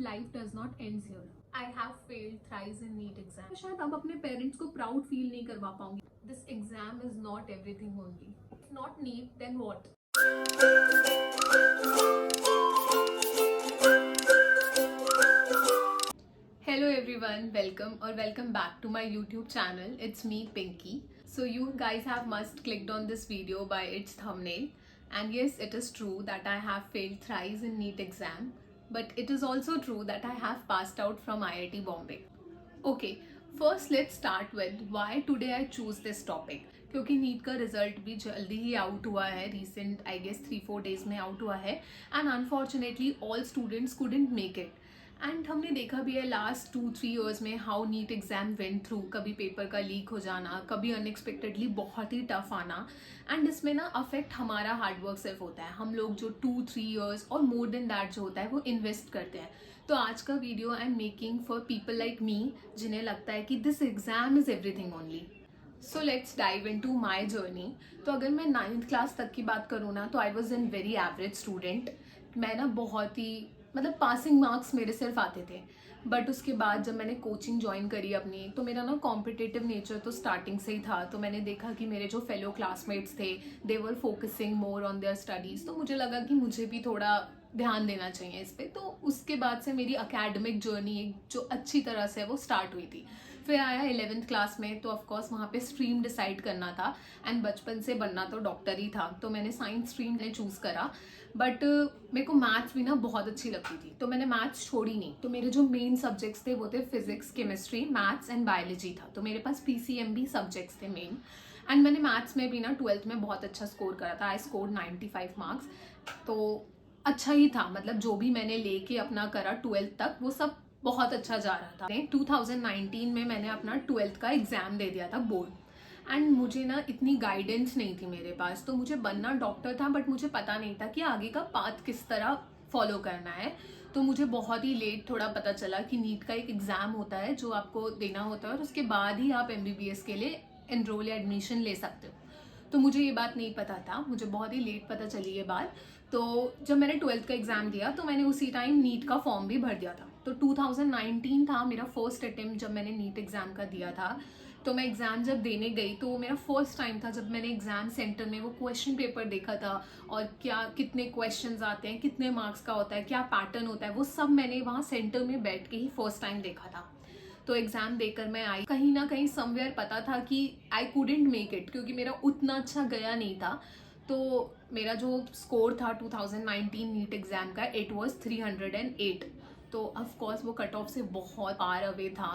Life does not end here. I have failed thrice in NEET exam. शायद अब अपने parents को proud feel नहीं करवा पाऊंगी. This exam is not everything only. If not NEET, then what? Hello everyone, welcome back to my YouTube channel. It's me Pinky. So you guys have must clicked on this video by its thumbnail, and yes, it is true that I have failed thrice in NEET exam, but it is also true that I have passed out from IIT Bombay. Okay, first let's start with why today I choose this topic. क्योंकि NEET का result भी जल्दी ही out हुआ है, recent I guess 3-4 days में out हुआ है, and unfortunately all students couldn't make it. And हमने देखा भी है लास्ट 2-3 ईयर्स में how NEET exam went through. कभी पेपर का लीक हो जाना, कभी अनएक्सपेक्टेडली बहुत ही टफ आना, एंड इसमें ना अफेक्ट हमारा हार्डवर्क सिर्फ होता है. हम लोग जो 2-3 ईयर्स और मोर देन दैट जो होता है वो इन्वेस्ट करते हैं. तो आज का video I am making for people like me जिन्हें लगता है कि this exam is everything only. So let's dive into my journey. तो अगर मैं 9th क्लास तक की बात करूँ ना, तो I was an very average student. मैं ना बहुत ही मतलब पासिंग मार्क्स मेरे सिर्फ आते थे. बट उसके बाद जब मैंने कोचिंग ज्वाइन करी अपनी, तो मेरा ना कॉम्पिटिटिव नेचर तो स्टार्टिंग से ही था. तो मैंने देखा कि मेरे जो फेलो क्लासमेट्स थे they were focusing more on their studies. तो मुझे लगा कि मुझे भी थोड़ा ध्यान देना चाहिए इस पर. तो उसके बाद से मेरी अकेडमिक जर्नी जो अच्छी तरह से वो स्टार्ट हुई थी. फिर आया 11th क्लास में, तो ऑफकोर्स वहाँ पे स्ट्रीम डिसाइड करना था, एंड बचपन से बनना तो डॉक्टर ही था. तो मैंने साइंस स्ट्रीम ने चूज़ करा. बट मेरे को मैथ्स भी ना बहुत अच्छी लगती थी, तो मैंने मैथ्स छोड़ी नहीं. तो मेरे जो मेन सब्जेक्ट्स थे वो थे physics, chemistry, maths and biology था. तो मेरे पास PCMB सब्जेक्ट्स थे मेन. एंड मैंने मैथ्स में भी ना 12th में बहुत अच्छा स्कोर करा था. I score 95 marks. तो अच्छा ही था, मतलब जो भी मैंने लेके अपना करा 12th तक वो सब बहुत अच्छा जा रहा था. 2019 में मैंने अपना 12th का एग्ज़ाम दे दिया था, बोर्ड. एंड मुझे ना इतनी गाइडेंस नहीं थी मेरे पास. तो मुझे बनना डॉक्टर था, बट मुझे पता नहीं था कि आगे का पाथ किस तरह फॉलो करना है. तो मुझे बहुत ही लेट थोड़ा पता चला कि नीट का एक एग्ज़ाम होता है जो आपको देना होता है, और उसके बाद ही आप MBBS के लिए एनरोल या एडमिशन ले सकते हो. तो मुझे ये बात नहीं पता था, मुझे बहुत ही लेट पता चली ये बात. तो जब मैंने 12th का एग्ज़ाम दिया, तो मैंने उसी टाइम नीट का फॉर्म भी भर दिया था. तो 2019 था मेरा फर्स्ट अटेम्प्ट जब मैंने नीट एग्ज़ाम का दिया था. तो मैं एग्ज़ाम जब देने गई, तो मेरा फर्स्ट टाइम था जब मैंने एग्ज़ाम सेंटर में वो क्वेश्चन पेपर देखा था, और क्या कितने क्वेश्चंस आते हैं, कितने मार्क्स का होता है, क्या पैटर्न होता है, वो सब मैंने वहाँ सेंटर में बैठ के ही फर्स्ट टाइम देखा था. तो एग्ज़ाम देकर मैं आई. कहीं ना कहीं समवेयर पता था कि आई कुडेंट मेक इट, क्योंकि मेरा उतना अच्छा गया नहीं था. तो मेरा जो स्कोर था 2019 नीट एग्ज़ाम का, इट वाज 308. तो ऑफकोर्स वो कट ऑफ से बहुत फार अवे था.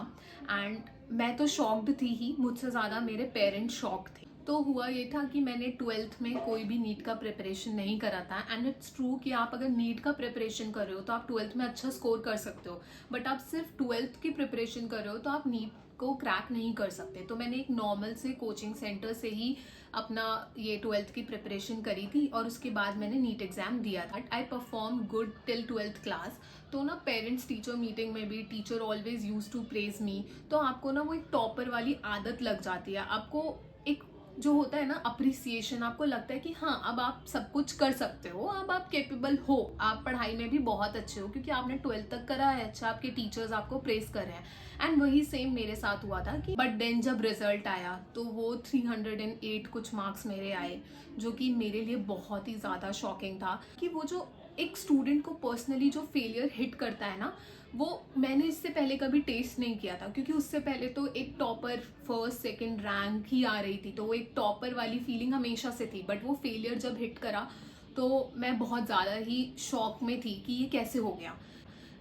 एंड मैं तो शॉक्ड थी ही, मुझसे ज़्यादा मेरे पेरेंट्स शॉक थे. तो हुआ ये था कि मैंने 12th में कोई भी नीट का प्रिपरेशन नहीं करा था. एंड इट्स ट्रू कि आप अगर नीट का प्रिपरेशन कर रहे हो तो आप 12th में अच्छा स्कोर कर सकते हो, बट आप सिर्फ 12th की प्रिपरेशन कर रहे हो तो आप नीट को क्रैक नहीं कर सकते. तो मैंने एक नॉर्मल से कोचिंग सेंटर से ही अपना ये 12th की प्रिपरेशन करी थी, और उसके बाद मैंने नीट एग्ज़ाम दिया था. I perform good till 12th class. तो ना पेरेंट्स टीचर मीटिंग में भी teacher always use to praise me. तो आपको ना वो एक टॉपर वाली आदत लग जाती है. आपको एक जो होता है ना अप्रिसिएशन, आपको लगता है कि हाँ अब आप सब कुछ कर सकते हो, अब आप कैपेबल हो, आप पढ़ाई में भी बहुत अच्छे हो, क्योंकि आपने 12th तक करा है. अच्छा, आपके टीचर्स आपको प्रेस कर रहे हैं. एंड वही सेम मेरे साथ हुआ था कि बट देन जब रिजल्ट आया तो वो 308 कुछ मार्क्स मेरे आए, जो कि मेरे लिए बहुत ही ज़्यादा शॉकिंग था. कि वो जो एक स्टूडेंट को पर्सनली जो फेलियर हिट करता है ना, वो मैंने इससे पहले कभी टेस्ट नहीं किया था. क्योंकि उससे पहले तो एक टॉपर फर्स्ट सेकंड रैंक ही आ रही थी, तो वो एक टॉपर वाली फीलिंग हमेशा से थी. बट वो फेलियर जब हिट करा तो मैं बहुत ज़्यादा ही शॉक में थी कि ये कैसे हो गया.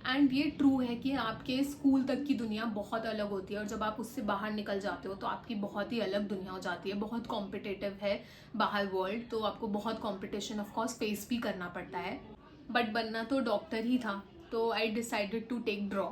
एंड ये ट्रू है कि आपके स्कूल तक की दुनिया बहुत अलग होती है, और जब आप उससे बाहर निकल जाते हो तो आपकी बहुत ही अलग दुनिया हो जाती है. बहुत कॉम्पिटिटिव है बाहर वर्ल्ड, तो आपको बहुत कॉम्पिटिशन ऑफकोर्स फेस भी करना पड़ता है. बट बनना तो डॉक्टर ही था. तो I decided to take drop.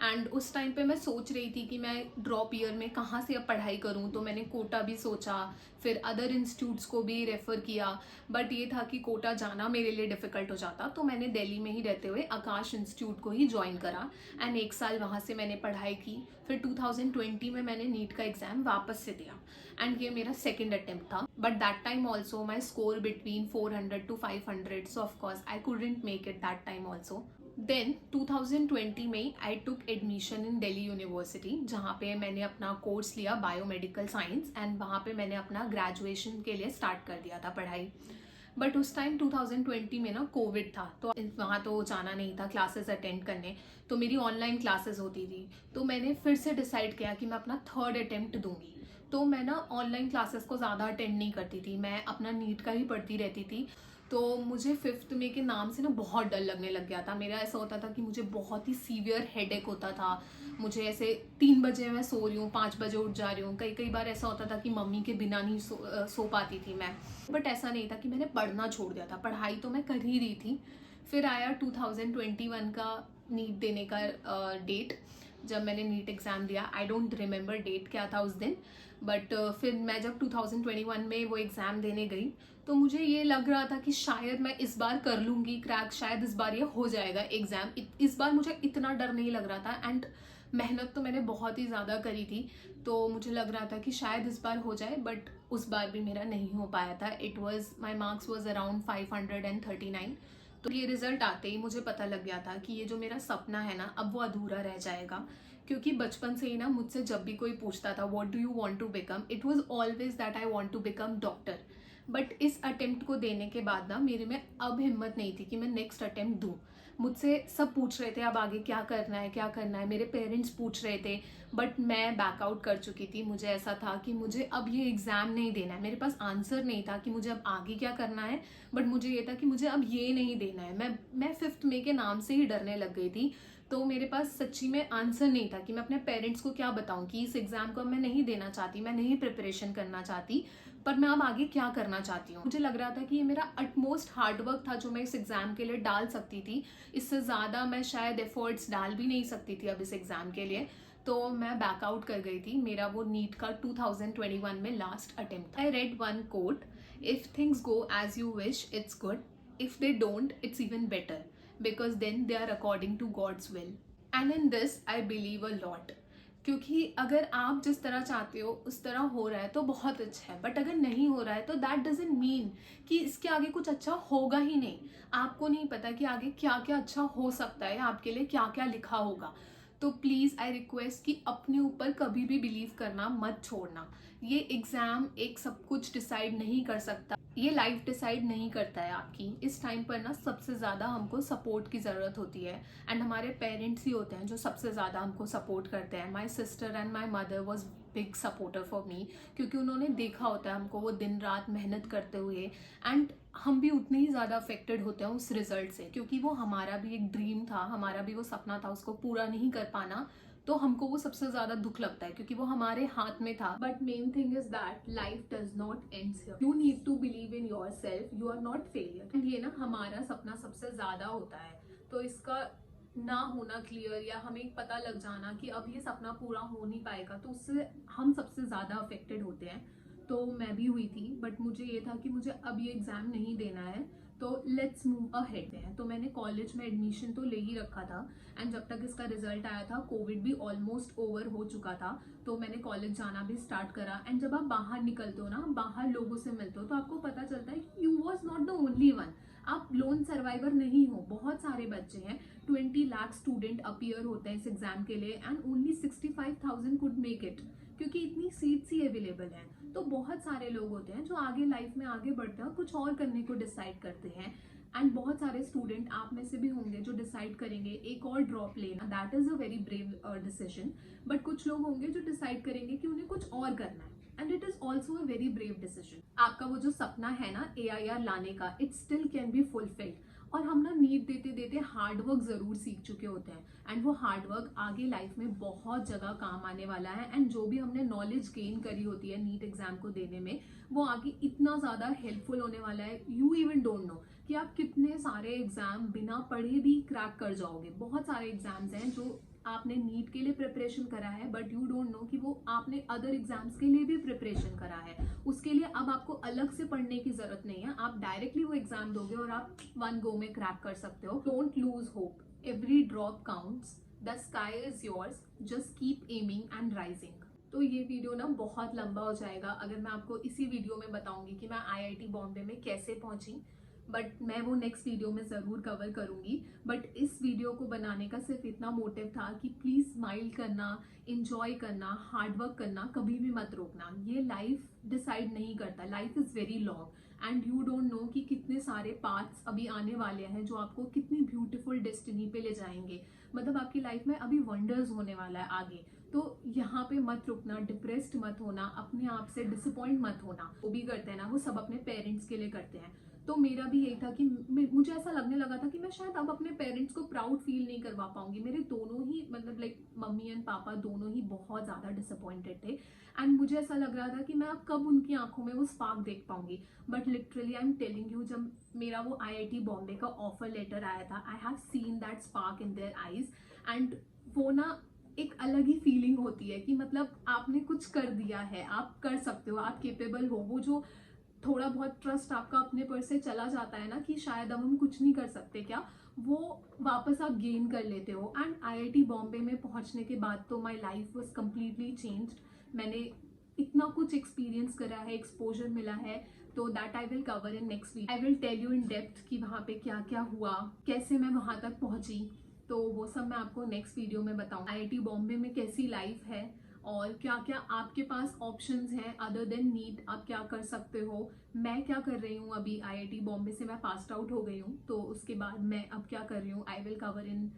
And उस टाइम पे मैं सोच रही थी कि मैं ड्रॉप ईयर में कहाँ से अब पढ़ाई करूँ. तो मैंने कोटा भी सोचा, फिर अदर इंस्टीट्यूट्स को भी रेफ़र किया. बट ये था कि कोटा जाना मेरे लिए डिफ़िकल्ट हो जाता. तो मैंने दिल्ली में ही रहते हुए आकाश इंस्टीट्यूट को ही ज्वाइन करा. एंड 1 साल वहाँ से मैंने पढ़ाई की. फिर 2020 में मैंने नीट का एग्ज़ाम वापस से दिया. एंड ये मेरा सेकेंड अटेम्प्ट था. But that time also my score between 400 to 500. So of course I couldn't make it that time also. Then 2020 में I took admission in Delhi University, जहाँ पे मैंने अपना कोर्स लिया बायोमेडिकल साइंस, एंड वहाँ पे मैंने अपना ग्रेजुएशन के लिए स्टार्ट कर दिया था पढ़ाई। बट उस टाइम 2020 में ना कोविड था, तो वहाँ तो जाना नहीं था क्लासेस अटेंड करने, तो मेरी ऑनलाइन क्लासेस होती थी। तो मैंने फिर से डिसाइड किया कि मैं अपना थर्ड अटेम्प्ट दूंगी। तो मैं ना ऑनलाइन क्लासेस को ज़्यादा अटेंड नहीं करती थी, मैं अपना नीट का ही पढ़ती रहती थी। तो मुझे 5th में के नाम से ना बहुत डर लगने लग गया था। मेरा ऐसा होता था कि मुझे बहुत ही सीवियर हेडेक होता था। मुझे ऐसे 3 बजे मैं सो रही हूँ, 5 बजे उठ जा रही हूँ। कई बार ऐसा होता था कि मम्मी के बिना नहीं सो पाती थी मैं। बट ऐसा नहीं था कि मैंने पढ़ना छोड़ दिया था, पढ़ाई तो मैं कर ही रही थी। फिर आया 2021 का नीट देने का डेट, जब मैंने नीट एग्ज़ाम दिया। आई डोंट रिमेंबर डेट क्या था उस दिन, बट फिर मैं जब 2021 में वो एग्ज़ाम देने गई, तो मुझे ये लग रहा था कि शायद मैं इस बार कर लूँगी क्रैक, शायद इस बार ये हो जाएगा एग्ज़ाम। इस बार मुझे इतना डर नहीं लग रहा था, एंड मेहनत तो मैंने बहुत ही ज़्यादा करी थी, तो मुझे लग रहा था कि शायद इस बार हो जाए। बट उस बार भी मेरा नहीं हो पाया था। It was my marks was around 539। तो ये रिजल्ट आते ही मुझे पता लग गया था कि ये जो मेरा सपना है ना, अब वो अधूरा रह जाएगा। क्योंकि बचपन से ही ना मुझसे जब भी कोई पूछता था what do you want to become, it was always that I want to become doctor. But इस अटेम्प्ट को देने के बाद ना मेरे में अब हिम्मत नहीं थी कि मैं नेक्स्ट अटेम्प्ट दूँ। मुझसे सब पूछ रहे थे अब आगे क्या करना है, क्या करना है। मेरे पेरेंट्स पूछ रहे थे, बट मैं बैकआउट कर चुकी थी। मुझे ऐसा था कि मुझे अब ये एग्ज़ाम नहीं देना है। मेरे पास आंसर नहीं था कि मुझे अब आगे क्या करना है, बट मुझे ये था कि मुझे अब ये नहीं देना है। मैं 5th में के नाम से ही डरने लग गई थी। तो मेरे पास सच्ची में आंसर नहीं था कि मैं अपने पेरेंट्स को क्या बताऊं कि इस एग्ज़ाम को मैं नहीं देना चाहती, मैं नहीं प्रिपरेशन करना चाहती, पर मैं अब आगे क्या करना चाहती हूँ। मुझे लग रहा था कि ये मेरा अटमोस्ट हार्डवर्क था जो मैं इस एग्ज़ाम के लिए डाल सकती थी। इससे ज़्यादा मैं शायद एफर्ट्स डाल भी नहीं सकती थी अब इस एग्ज़ाम के लिए। तो मैं बैकआउट कर गई थी। मेरा वो नीट का 2021 में लास्ट अटेम्प्ट था। I read one quote, if things go as you wish it's good, if they don't it's even better, because then they are according to God's will. And in this I believe a lot. क्योंकि अगर आप जिस तरह चाहते हो उस तरह हो रहा है तो बहुत अच्छा है, बट अगर नहीं हो रहा है तो दैट डजंट मीन कि इसके आगे कुछ अच्छा होगा ही नहीं। आपको नहीं पता कि आगे क्या क्या अच्छा हो सकता है, आपके लिए क्या क्या लिखा होगा। तो प्लीज़ आई रिक्वेस्ट कि अपने ऊपर कभी भी बिलीव करना मत छोड़ना। ये एग्ज़ाम एक सब कुछ डिसाइड नहीं कर सकता, ये लाइफ डिसाइड नहीं करता है आपकी। इस टाइम पर ना सबसे ज़्यादा हमको सपोर्ट की ज़रूरत होती है, एंड हमारे पेरेंट्स ही होते हैं जो सबसे ज़्यादा हमको सपोर्ट करते हैं। My sister and my mother was big supporter for me, क्योंकि उन्होंने देखा होता है हमको वो दिन रात मेहनत करते हुए, एंड हम भी उतने ही ज़्यादा अफेक्टेड होते हैं उस रिजल्ट से, क्योंकि वो हमारा भी एक ड्रीम था, हमारा भी वो सपना था, उसको पूरा नहीं कर पाना। तो हमको वो सबसे ज्यादा दुख लगता है क्योंकि वो हमारे हाथ में था। But main thing is that life does not ends here. You need to believe in yourself, you are not failure. ये ना हमारा सपना सबसे ज्यादा होता है, तो इसका ना होना क्लियर या हमें पता लग जाना कि अब ये सपना पूरा हो नहीं पाएगा, तो उससे हम सबसे ज्यादा अफेक्टेड होते हैं। तो मैं भी हुई थी, बट मुझे ये था कि मुझे अब ये एग्जाम नहीं देना है, तो लेट्स मूव अहेड है। तो मैंने कॉलेज में एडमिशन तो ले ही रखा था, एंड जब तक इसका रिजल्ट आया था कोविड भी ऑलमोस्ट ओवर हो चुका था, तो मैंने कॉलेज जाना भी स्टार्ट करा। एंड जब आप बाहर निकलते हो ना, बाहर लोगों से मिलते हो, तो आपको पता चलता है कि you was not the only one. आप लोन सर्वाइवर नहीं हो, बहुत सारे बच्चे हैं। 20 लाख स्टूडेंट अपीयर होते हैं इस एग्जाम के लिए, and only 65,000 could make it, क्योंकि इतनी सीट्स ही अवेलेबल हैं। तो बहुत सारे लोग होते हैं जो आगे लाइफ में आगे बढ़ते हैं और कुछ और करने को डिसाइड करते हैं, एंड बहुत सारे स्टूडेंट आप में से भी होंगे जो डिसाइड करेंगे एक और ड्रॉप लेना, that is a very brave decision. But कुछ लोग होंगे जो डिसाइड करेंगे कि उन्हें कुछ और करना है, and it is also a very brave decision. आपका वो जो सपना है ना AIR लाने का, it still can be fulfilled. और हम ना नीट देते देते हार्डवर्क जरूर सीख चुके होते हैं, एंड वो हार्डवर्क आगे लाइफ में बहुत जगह काम आने वाला है। एंड जो भी हमने नॉलेज गेन करी होती है नीट एग्जाम को देने में, वो आगे इतना ज़्यादा हेल्पफुल होने वाला है, यू इवन डोंट नो कि आप कितने सारे एग्जाम बिना पढ़े भी क्रैक कर जाओगे। बहुत सारे एग्जाम्स हैं जो आपने नीट के लिए प्रिपरेशन करा है, बट यू डोंट नो कि वो आपने अदर एग्जाम्स के लिए भी प्रिपरेशन करा है। उसके लिए अब आपको अलग से पढ़ने की जरूरत नहीं है, आप डायरेक्टली वो एग्जाम दोगे और आप वन गो में क्रैक कर सकते हो। Don't lose hope, every drop counts, the sky is yours, just keep aiming and rising. तो ये वीडियो ना बहुत लंबा हो जाएगा अगर मैं आपको इसी वीडियो में बताऊंगी कि मैं IIT बॉम्बे में कैसे पहुंची। बट मैं वो नेक्स्ट वीडियो में ज़रूर कवर करूँगी। बट इस वीडियो को बनाने का सिर्फ इतना मोटिव था कि प्लीज़ स्माइल करना, इंजॉय करना, हार्डवर्क करना कभी भी मत रोकना। ये लाइफ डिसाइड नहीं करता, life is very long and you don't know कि कितने सारे पाथ्स अभी आने वाले हैं जो आपको कितनी ब्यूटीफुल डेस्टिनी पे ले जाएंगे। मतलब आपकी लाइफ में अभी वंडर्स होने वाला है आगे। तो यहाँ पे मत रुकना, डिप्रेस्ड मत होना, अपने आप से डिसअपॉइंट मत होना। वो भी करते हैं ना, वो सब अपने पेरेंट्स के लिए करते हैं। तो मेरा भी यही था कि मुझे ऐसा लगने लगा था कि मैं शायद अब अपने पेरेंट्स को प्राउड फील नहीं करवा पाऊंगी। मेरे दोनों ही मतलब लाइक मम्मी एंड पापा दोनों ही बहुत ज़्यादा डिसअपॉइंटेड थे एंड मुझे ऐसा लग रहा था कि मैं अब कब उनकी आंखों में वो स्पार्क देख पाऊंगी। But literally I am telling you, जब मेरा वो IIT बॉम्बे का ऑफर लेटर आया था, I have seen that spark in their eyes and वो ना एक अलग ही फीलिंग होती है कि मतलब आपने कुछ कर दिया है, आप कर सकते हो, आप केपेबल हो। वो जो थोड़ा बहुत ट्रस्ट आपका अपने पर से चला जाता है ना कि शायद अब हम कुछ नहीं कर सकते क्या, वो वापस आप गेन कर लेते हो। एंड IIT बॉम्बे में पहुंचने के बाद तो my life was completely changed. मैंने इतना कुछ एक्सपीरियंस करा है, एक्सपोजर मिला है, तो that I will cover in next week. I will tell you in depth कि वहाँ पे क्या क्या हुआ, कैसे मैं वहाँ तक पहुँची। तो वो सब मैं आपको नेक्स्ट वीडियो में बताऊँ। IIT बॉम्बे में कैसी लाइफ है और क्या क्या आपके पास ऑप्शंस हैं अदर देन नीट, आप क्या कर सकते हो। मैं क्या कर रही हूँ अभी, IIT बॉम्बे से मैं पास आउट हो गई हूँ, तो उसके बाद मैं अब क्या कर रही हूँ आई will cover in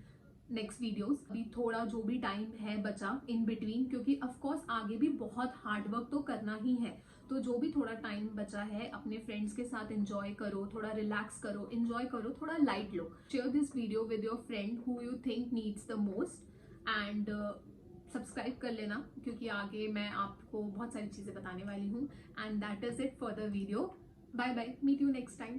next videos. अभी थोड़ा जो भी टाइम है बचा इन बिटवीन, क्योंकि ऑफ कोर्स आगे भी बहुत हार्डवर्क तो करना ही है, तो जो भी थोड़ा टाइम बचा है अपने फ्रेंड्स के साथ एंजॉय करो, थोड़ा रिलैक्स करो, एंजॉय करो, थोड़ा light low. Share this video with your friend who you think needs the most and subscribe कर लेना, क्योंकि आगे मैं आपको बहुत सारी चीज़ें बताने वाली हूँ। And that is it for the video. Bye bye, meet you next time.